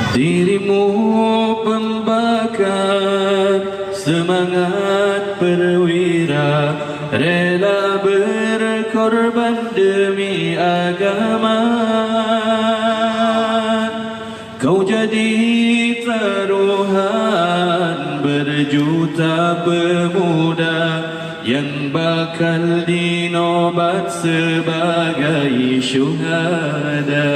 Dirimu pembakar semangat perwira, rela berkorban demi agama. Kau jadi taruhan berjuta pemuda yang bakal dinobat sebagai syuhada.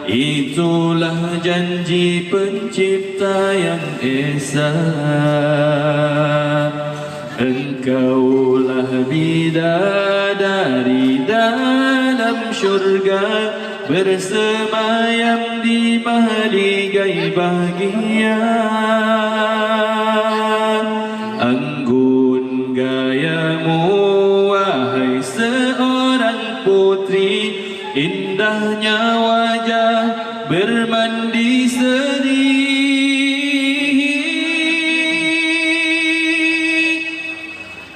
Itulah janji pencipta yang esa. Engkaulah bidadari dalam syurga, bersemayam di mahligai bahagia. Anggun gayamu wahai seorang putri, indahnya wajah bermandi seri.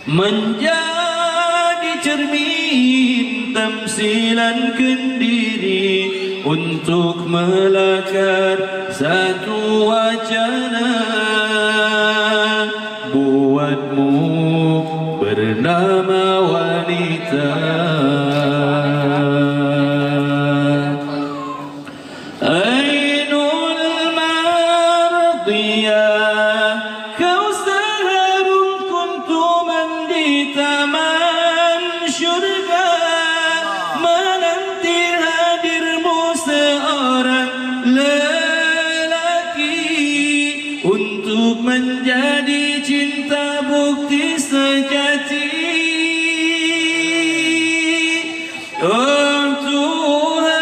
Menjadi cermin tamsilan kendiri untuk melakar satu wacana buatmu bernama wanita. Ainul Mardiyah, kau seharum kuntuman di taman syurga, menanti hadirmu seorang lelaki untuk menjadi cinta bukti sejati. Oh Tuhan,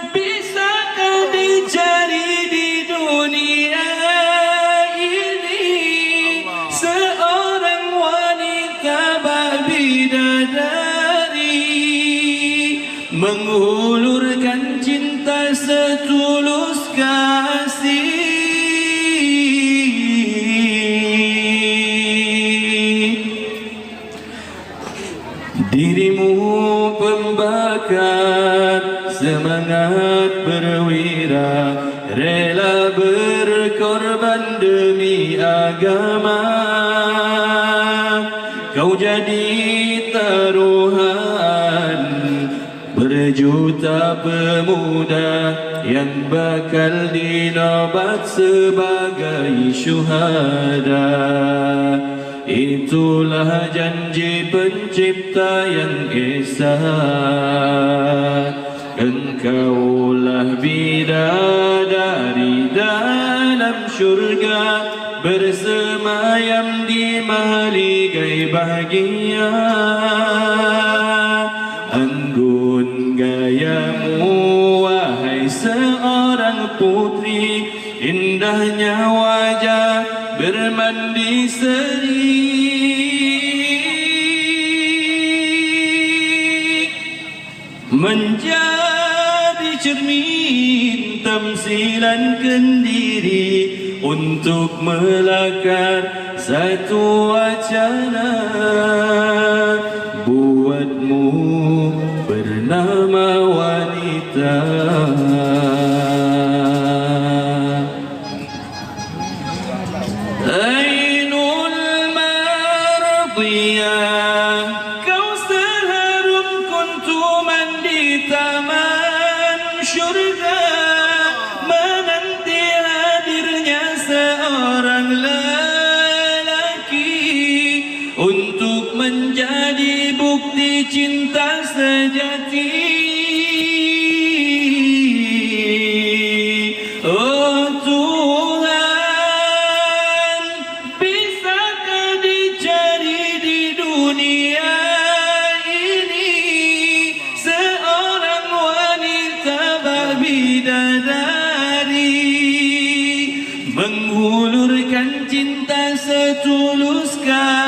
bisakah dicari di dunia ini seorang wanita bidadari menghulurkan cinta setulus kasih. Dirimu pembakar semangat perwira, rela berkorban demi agama. Kau jadi taruhan berjuta pemuda yang bakal dinobat sebagai syuhada. Itulah janji pencipta yang esa. Engkaulah bidadari dalam syurga, bersemayam di mahligai bahagia. Anggun gayamu wahai seorang putri, indahnya wajah bermandi seri. Menjadi cermin tamsilan kendiri untuk melakar satu wacana buatmu bernama wanita. Ainul Mardiyah, kau seharum kuntuman di taman syurga, menanti hadirnya seorang lelaki untuk menjadi bukti cinta sejati. Oh Tuhan, bisakah dicari di dunia ini seorang wanita bidadari menghulurkan cinta setulus kasih.